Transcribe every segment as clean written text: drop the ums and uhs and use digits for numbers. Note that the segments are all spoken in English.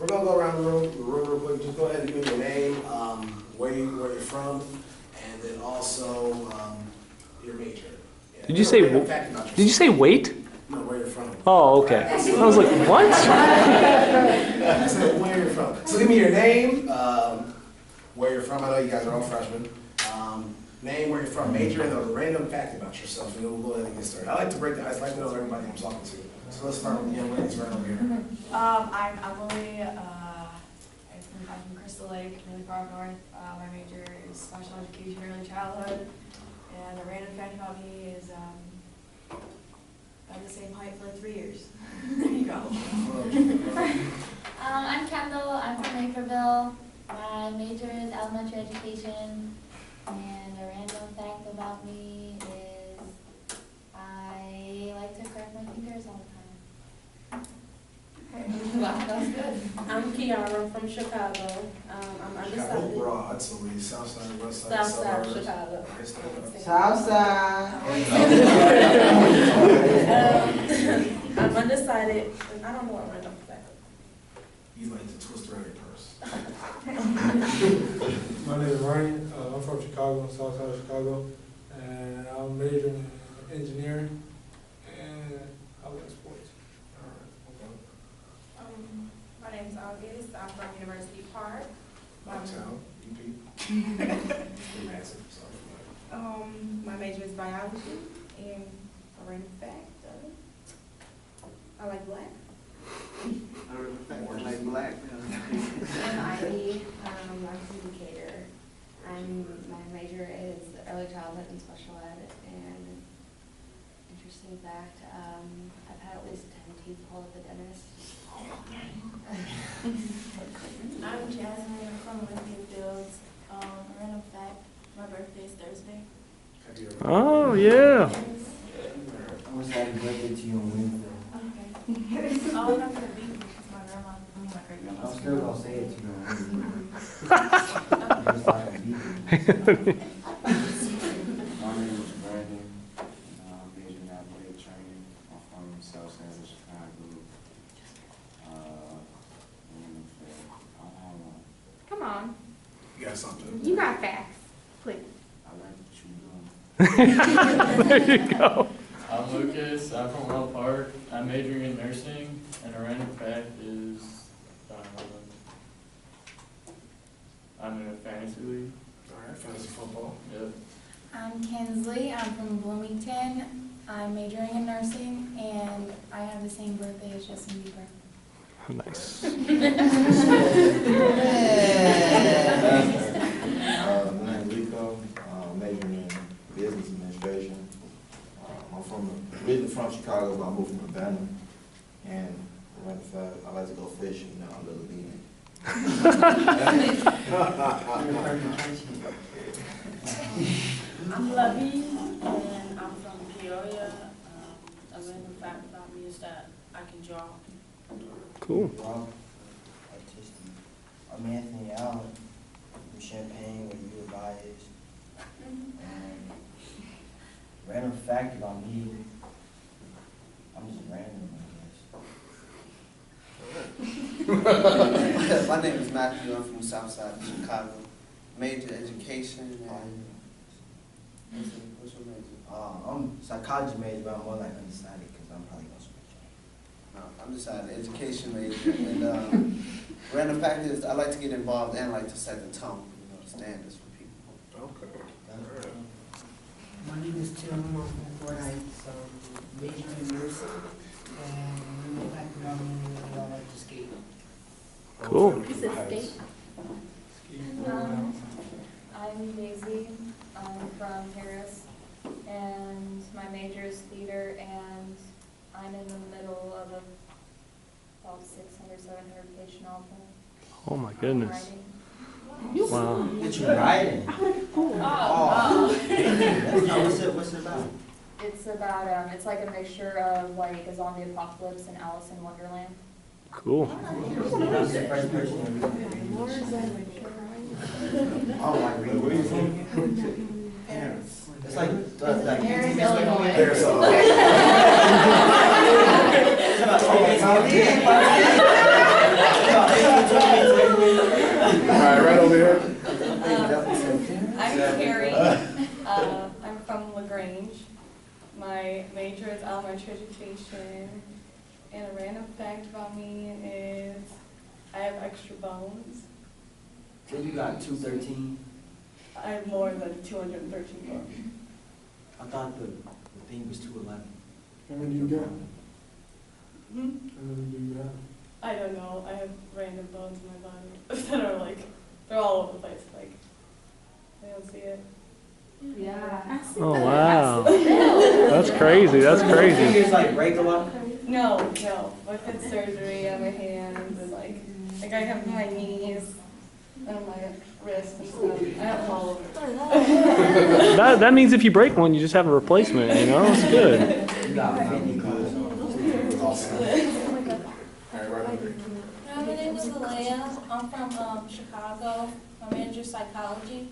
We're gonna go around the room real quick. Just go ahead and give me your name, where you're from, and then also your major. Yeah. Did you say? Did you say wait? No, where you're from. Oh, okay. I was like, what? I said where you're from. So give me your name, where you're from. I know you guys are all freshmen. Name, where you're from, major, and a random fact about yourself, and then we'll go ahead and get started. I like to break the ice. I like to know everybody I'm talking to. So let's start with the young ladies right over here. I'm Emily. I'm from Crystal Lake, really far up north. My major is special education, early childhood, and a random fact about me is I'm the same height for like 3 years. There you go. I'm Kendall. I'm from Naperville. My major is elementary education, and a random fact about me is I like to crack my fingers all the time. Wow, that's good. I'm Kiara from Chicago. I'm undecided. Broad, so we south side, west side, South side of Chicago. Southside. I'm undecided. I don't know what random fact. You like to twist around your purse. My name is Ryan. I'm from Chicago, south side of Chicago, and I'm majoring in engineering and I like sports. My name is August. I'm from University Park. Mountown, UP. My major is biology, and a random fact, I like black. I like black. I'm Ivy. I'm from Decatur. My major is early childhood and special ed. And interesting fact, I've had at least 10 teeth pulled at the dentist. I'm Jasmine. I'm from Olympian Fields. Random fact, my birthday is Thursday. Oh, yeah. I wish happy birthday to you on Wednesday. Okay. Oh, I'm not gonna be because my grandma, my great grandma. I'm still gonna say it to you on Wednesday. My name is Brandon. I'm majoring in athletic training. I'm from South Side of Chicago. Come on. You got something? You got facts. Please. I like what you're doing. There you go. I'm Lucas. I'm from Well Park. I'm majoring in nursing, and a random fact is I'm in a fantasy league. All right, fantasy football. Yep. I'm Kinsley. I'm from Bloomington. I'm majoring in nursing, and I have the same birthday as Justin Bieber. Nice. My name is Rico. Majoring in business administration. I'm originally from Chicago, but I moved from Havana. And I like to go fishing. You know, I'm a little lenient. I'm Lovey, and I'm from Peoria. A random fact about me is that I can draw. Cool. I'm Anthony Allen from Champaign, where U of I is. And random fact about me, I'm just random, I guess. My name is Matthew. I'm from South Side of Chicago. Major education and what's your major? I'm psychology major, but I'm more like undecided because I'm probably going to switch. No, I'm just an education major. And random fact is I like to get involved and like to set the tone, you know, the standards for people. Okay. My name is Tim. I'm from Fort Heights, majoring in nursing, and the fact about me is I like to skate. Cool. Is it skate? I'm Daisy. I'm from Harris, and my major is theater, and I'm in the middle of about 600, 700 page novel. Oh my goodness. Wow. What you writing? What's it about? It's about, it's like a mixture of like a zombie apocalypse and Alice in Wonderland. Cool. Oh, like reading. Where are you from? It's like Harris, Illinois. There's a right, right over here. I'm Carrie. I'm from LaGrange. My major is elementary education, and a random fact about me is I have extra bones. So you got 213? I have more than 213 bones. I thought the thing was 211. How many do you got? Hmm? How many do you have? I don't know. I have random bones in my body that are like, they're all over the place. Like, I don't see it. Yeah. Oh, wow. That's crazy. That's Your crazy. fingers like break a lot? No. I've had surgery on my hands and like I have my knees and my wrists and stuff. I have them all over. That means if you break one, you just have a replacement, you know? It's good. You got 50 good. Awesome. All right, right over here. My name is Alea. I'm from Chicago. I major psychology.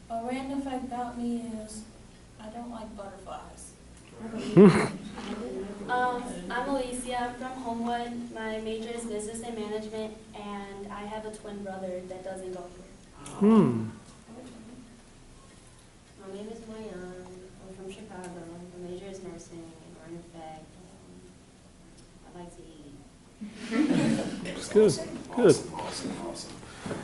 A random fact about me is I don't like butterflies. I'm Alicia. I'm from Homewood. My major is business and management, and I have a twin brother that doesn't go here. Hmm. My name is Mayan. I'm from Chicago. My major is nursing, and in fact, I like to eat. It's good. Good. Awesome.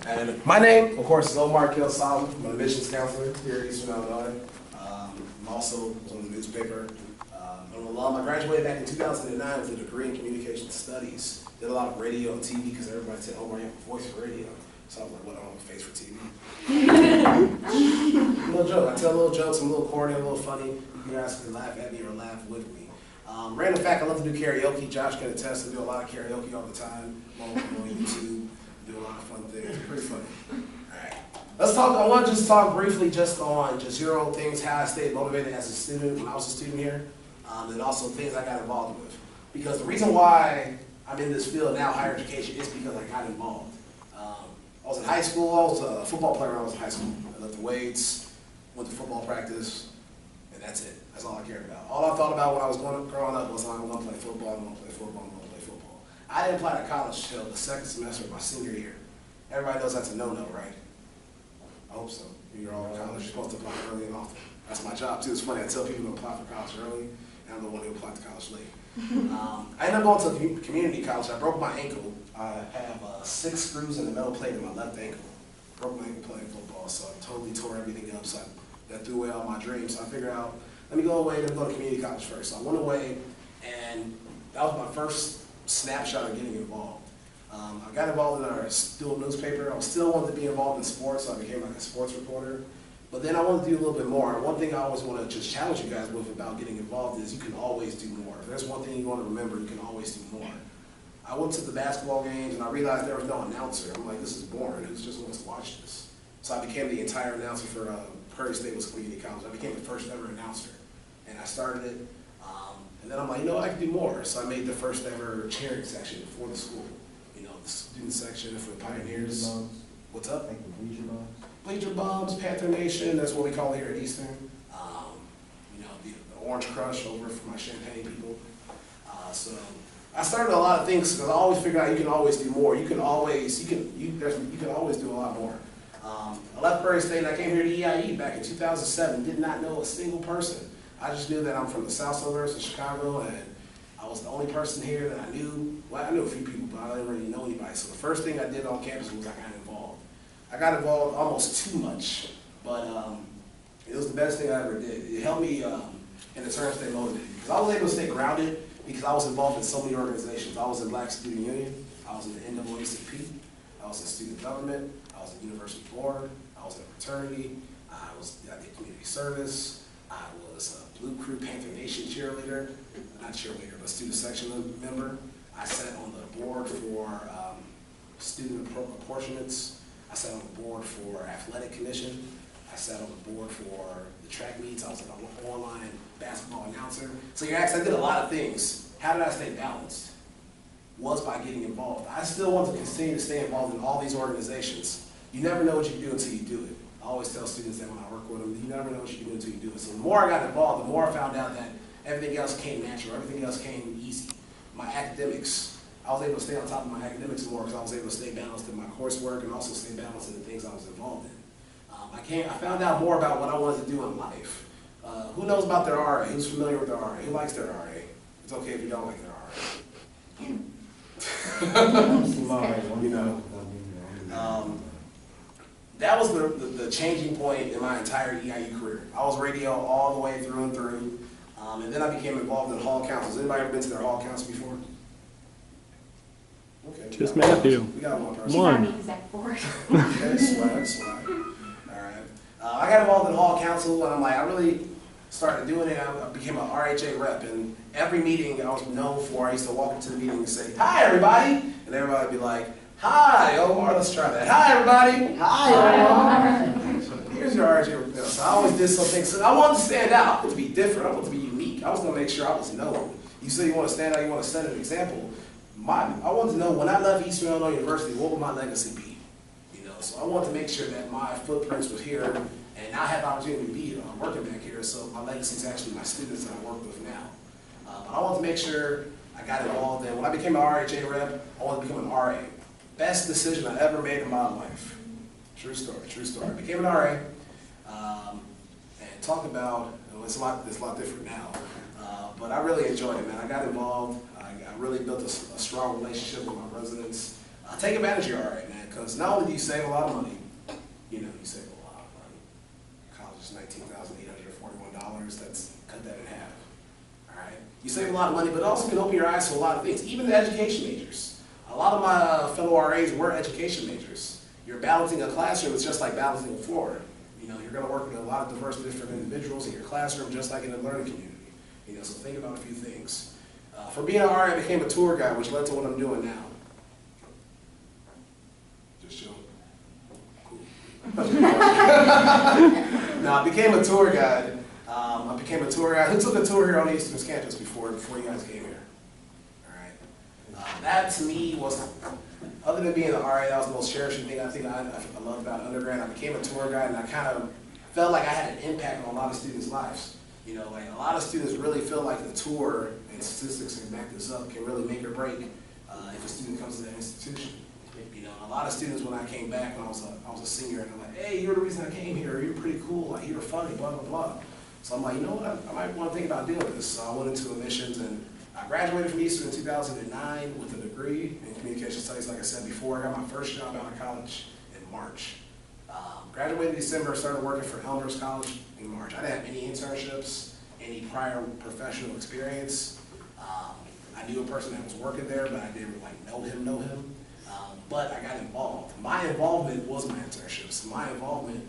And my name, of course, is Omar Solomon. I'm an admissions counselor here at Eastern Illinois. I'm also on the newspaper. I'm an alum. I graduated back in 2009 with a degree in communication studies. Did a lot of radio and TV because everybody said, Omar, you have a voice for radio. So I was like, what, I don't have a face for TV. Little joke. I tell little jokes. I'm a little corny, I'm a little funny. You guys can laugh at me or laugh with me. Random fact, I love to do karaoke. Josh can attest to do a lot of karaoke all the time. On YouTube, do a lot of fun things. It's pretty funny. All right. Let's talk, I want to just talk briefly just on just your own things, how I stayed motivated as a student when I was a student here, and also things I got involved with. Because the reason why I'm in this field now, higher education, is because I got involved. I was in high school, I was a football player when I was in high school. I lifted weights, went to football practice, and that's it. That's all I cared about. All I thought about when I was growing up was I'm going to play football, I'm going to play football, I'm going to play football. I didn't apply to college till the second semester of my senior year. Everybody knows that's a no-no, right? I hope so. You're all in college, you're supposed to apply early and often. That's my job too. It's funny, I tell people to apply for college early, and I'm the one who applied to college late. I ended up going to community college. I broke my ankle. I have 6 screws in the metal plate in my left ankle. Broke my ankle playing football, so I totally tore everything up. So that threw away all my dreams. So I figured out, let me go away, let me go to community college first. So I went away, and that was my first snapshot of getting involved. I got involved in our student newspaper. I still wanted to be involved in sports, so I became like a sports reporter. But then I wanted to do a little bit more. One thing I always want to just challenge you guys with about getting involved is you can always do more. If there's one thing you want to remember, you can always do more. I went to the basketball games and I realized there was no announcer. I'm like, this is boring. Who just wants to watch this? So I became the entire announcer for Prairie State Community College. I became the first ever announcer. And I started it. And then I'm like, you know what, I can do more. So I made the first ever cheering section for the school. You know, the student section for the Pioneers. What's up? Like the Bleacher Bums. Bleacher Bums, Panther Nation, that's what we call it here at Eastern. You know, the Orange Crush over for my Champagne people. So I started a lot of things because I always figured out you can always do more. You can always do a lot more. I left Prairie State and I came here to EIU back in 2007. Did not know a single person. I just knew that I'm from the South suburbs of Chicago, and I was the only person here that I knew. Well, I knew a few people, but I didn't really know anybody. So the first thing I did on campus was I got involved. I got involved almost too much, but it was the best thing I ever did. It helped me in the terms to stay motivated. Because I was able to stay grounded because I was involved in so many organizations. I was in Black Student Union, I was in the NAACP, I was in student government, I was in university board, I was in a fraternity, I did community service, I was a Blue Crew Panther Nation cheerleader, not cheerleader, but student section member. I sat on the board for student apportionments. I sat on the board for athletic commission. I sat on the board for the track meets. I was an online basketball announcer. So you're asking, I did a lot of things. How did I stay balanced? Was by getting involved. I still want to continue to stay involved in all these organizations. You never know what you do until you do it. I always tell students that when I work with them, you never know what you do until you do it. So the more I got involved, the more I found out that everything else came natural, everything else came easy. My academics, I was able to stay on top of my academics more because I was able to stay balanced in my coursework and also stay balanced in the things I was involved in. I found out more about what I wanted to do in life. Who knows about their RA? Who's familiar with their RA? Who likes their RA? It's okay if you don't like their RA. You know, that was the changing point in my entire EIU career. I was radio all the way through and through, and then I became involved in hall councils. Anybody ever been to their hall council before? Okay. Just Matthew. We got one person. One. Okay, swag. All right. I got involved in hall council, and I'm like, I really started doing it. I became an RHA rep, and every meeting I was known for, I used to walk into the meeting and say, "Hi, everybody," and everybody would be like, "Hi, Omar, let's try that. Hi, everybody." Hi, Omar. So here's your RHA rep. So I always did something. So I wanted to stand out, to be different. I wanted to be unique. I was going to make sure I was known. You say you want to stand out, you want to set an example. I wanted to know when I left Eastern Illinois University, what would my legacy be? You know, so I wanted to make sure that my footprints was here, and I had the opportunity to be working back here. So my legacy is actually my students that I work with now. But I wanted to make sure I got involved in. When I became an RHA rep, I wanted to become an RA. Best decision I ever made in my life. True story, true story. I became an RA, and talk about, it's a lot different now, but I really enjoyed it, man. I got involved. I really built a strong relationship with my residents. Take advantage of your RA, man, because not only do you save a lot of money, you save a lot of money. College is $19,841. That's cut that in half. All right, you save a lot of money, but also can open your eyes to a lot of things. Even the education majors. A lot of my fellow RAs were education majors. You're balancing a classroom. It's just like balancing a floor. You're going to work with a lot of diverse, different individuals in your classroom, just like in the learning community. So think about a few things. For being an RA, I became a tour guide, which led to what I'm doing now. Just chill. Cool. No, I became a tour guide. Who took a tour here on the Eastern campus before you guys came here? All right. That to me was, other than being an RA, that was the most cherishing thing I loved about undergrad. I became a tour guide, and I kind of felt like I had an impact on a lot of students' lives. Like a lot of students really feel like the tour, and statistics can back this up, can really make or break if a student comes to that institution. A lot of students, when I came back when I was a senior, and they're like, "Hey, you're the reason I came here. You're pretty cool. Like, you're funny, blah, blah, blah." So I'm like, you know what? I might want to think about doing this. So I went into admissions, and I graduated from Eastern in 2009 with a degree in communication studies. Like I said before, I got my first job out of college in March. Graduated in December, started working for Elmhurst College in March. I didn't have any internships, any prior professional experience. I knew a person that was working there, but I didn't know him. But I got involved. My involvement was my internships. My involvement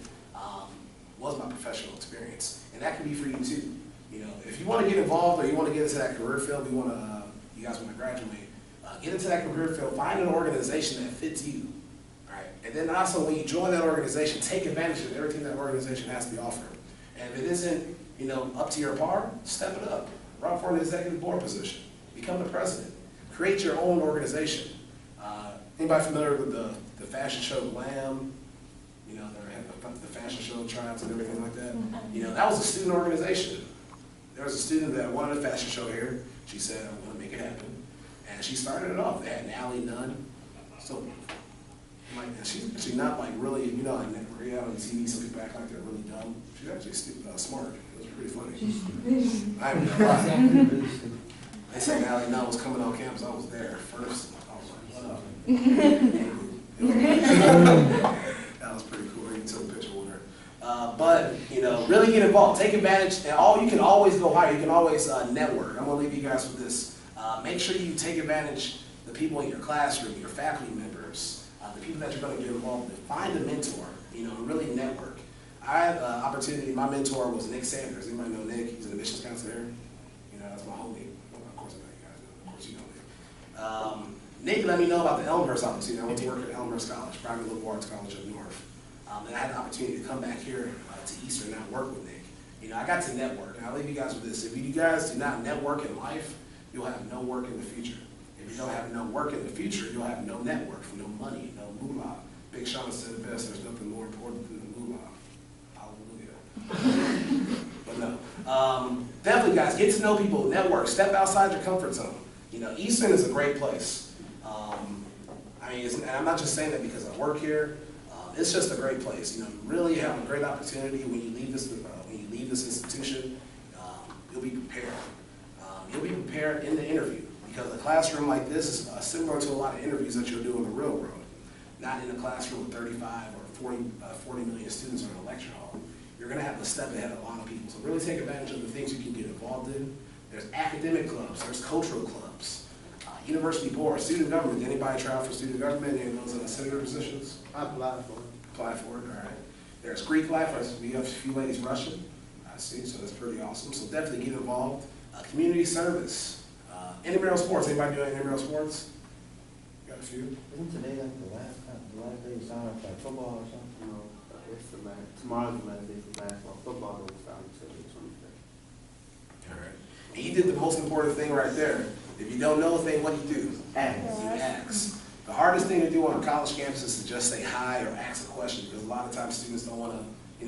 was my professional experience, and that can be for you too. If you want to get involved or you want to get into that career field, you guys want to graduate, get into that career field. Find an organization that fits you. And then also, when you join that organization, take advantage of everything that organization has to offer. And if it isn't, up to your par, step it up. Run for an executive board position. Become the president. Create your own organization. Anybody familiar with the fashion show Glam? They had the fashion show tryouts and everything like that. That was a student organization. There was a student that wanted a fashion show here. She said, "I'm going to make it happen." And she started it off. They had Allie Nunn. So, she's actually not really, like reality on TV, some people act like they're really dumb. She's actually smart. It was pretty funny. I haven't done a lot. They said Allie Nunn was coming on campus. I was there first. I was like, that was pretty cool. You took a picture with her. But, really get involved. Take advantage. And you can always go higher. You can always network. I'm going to leave you guys with this. Make sure you take advantage of the people in your classroom, your faculty members, the people that you're going to get involved with. Find a mentor, and really network. I had an opportunity. My mentor was Nick Sanders. Anybody know Nick? He's an admissions counselor here. That's my homie. Of course, I know you guys know. Of course, you know Nick. Nick let me know about the Elmhurst opportunity. I went to work at Elmhurst College, private liberal arts college up north. And I had the opportunity to come back here to Eastern and work with Nick. I got to network, and I'll leave you guys with this. If you guys do not network in life, you'll have no work in the future. If you don't have no work in the future, you'll have no network, no money, no moolah. Big Sean said it best, there's nothing more important than the moolah. Hallelujah. But no. Definitely, guys, get to know people, network, step outside your comfort zone. Eastern is a great place. I mean, and I'm not just saying that because I work here. It's just a great place. You know, you really have a great opportunity when you leave this institution. You'll be prepared. You'll be prepared in the interview because a classroom like this is similar to a lot of interviews that you'll do in the real world. Not in a classroom with 35 or 40 million students or in a lecture hall. You're going to have to step ahead of a lot of people. So really take advantage of the things you can get involved in. There's academic clubs. There's cultural clubs. University board, student government. Anybody try out for student government? Any of those in the senator positions? I applied for it. Apply for it, all right. There's Greek life. We have a few ladies Russian. I see, so that's pretty awesome. So definitely get involved. Community service. Intramural sports. Anybody doing intramural sports? Got a few? Isn't today like the last day you sign up for like football or something? No, it's the last, tomorrow's the last day for basketball. Football don't start until the 25th. All right. And you did the most important thing right there. If you don't know a thing, what do you do? Ask. You ask. The hardest thing to do on a college campus is to just say hi or ask a question because a lot of times students don't want to,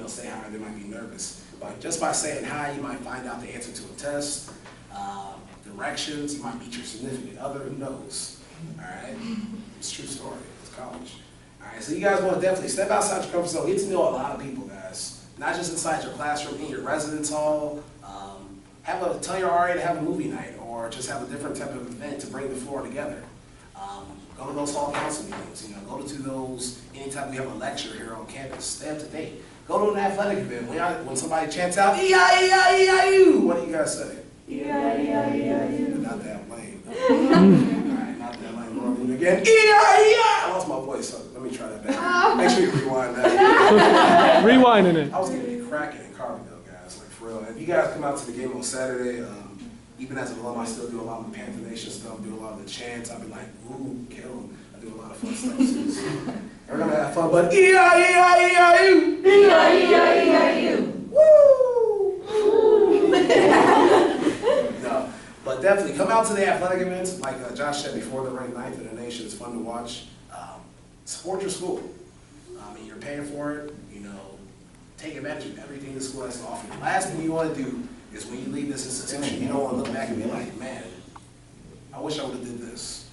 say hi. They might be nervous. But just by saying hi, you might find out the answer to a test, directions. You might meet your significant other. Who knows? All right. It's a true story. It's college. All right. So you guys want to definitely step outside your comfort zone. Get to know a lot of people, guys. Not just inside your classroom, in your residence hall. Tell your RA to have a movie night or just have a different type of event to bring the floor together. Go to those hall council meetings, go to those, anytime we have a lecture here on campus, stay up to date. Go to an athletic event. When somebody chants out, EIU, what do you guys say? EIU. Not that lame. All right, not that lame. Again, EIU. I lost my voice, so let me try that back. Make sure you rewind that. Rewinding it. I was getting it cracking in Carbondale, guys, like for real. If you guys come out to the game on Saturday, even as an alumni, I still do a lot of the Panther Nation stuff, do a lot of the chants. I've been like, ooh, kill them. I do a lot of fun stuff. So we're going to have fun, but E-I-E-I-E-I-U! E-I-E-I-E-I-U! Woo! No, but definitely come out to the athletic events. Like Josh said before, they're ranked 9th in the nation. It's fun to watch. Support your school. You're paying for it. Take advantage of everything the school has to offer. The last thing you want to do is when you leave this institution, you don't want to look back and be like, man, I wish I would have did this.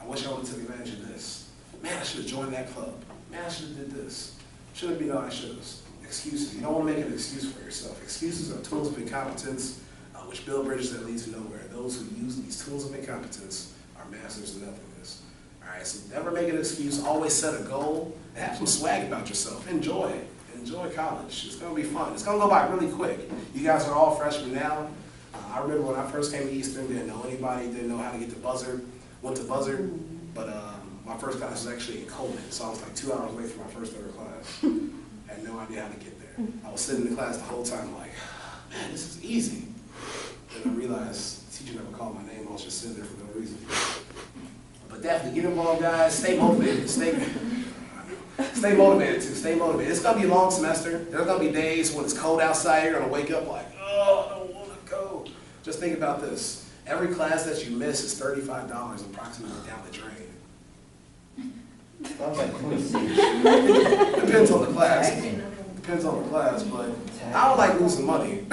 I wish I would have took advantage of this. Man, I should have joined that club. Man, I should have did this. Should have been, no, I should have. Excuses. You don't want to make an excuse for yourself. Excuses are tools of incompetence, which build bridges that lead to nowhere. Those who use these tools of incompetence are masters of nothingness. All right, so never make an excuse. Always set a goal and have some swag about yourself. Enjoy it. Enjoy college. It's going to be fun. It's going to go by really quick. You guys are all freshmen now. I remember when I first came to Eastern, didn't know anybody, didn't know how to get the buzzer, went to buzzer, but my first class was actually in Coleman, so I was like 2 hours late for my first ever class. I had no idea how to get there. I was sitting in the class the whole time like, man, this is easy. Then I realized the teacher never called my name. I was just sitting there for no reason. But definitely get involved, guys. Stay motivated. Stay motivated too. Stay motivated. It's gonna be a long semester. There's gonna be days when it's cold outside. You're gonna wake up like, oh, I don't want to go. Just think about this. Every class that you miss is $35 approximately down the drain. Depends on the class. Depends on the class, but I don't like losing money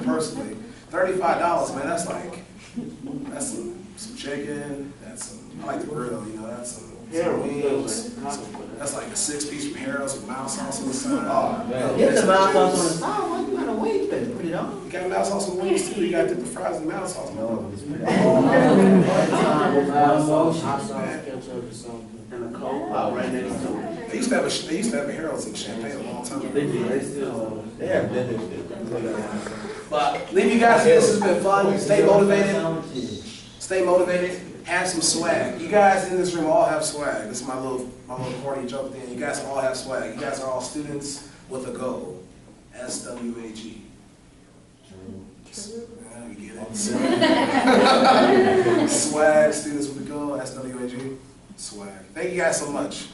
personally. $35, man. That's some chicken. I like the grill. That's some wings. That's like a 6-piece from Harold's with mild sauce on the side. Oh, man. Get the mild sauce on the side. Why you gotta wait there? Put it on. You got mild sauce on the wings too. You gotta dip the fries in mild sauce. No, it's pretty And a Coke right next to it. They used to have a Harold's in Champaign a long time ago. They have dinner. But leave you guys. This has been fun. Stay motivated. Stay motivated. Have some swag. You guys in this room all have swag. This is my little corny joke thing. You guys all have swag. You guys are all students with a goal. SWAG. Yeah, we get it. Swag, students with a goal. SWAG. Swag. Thank you guys so much.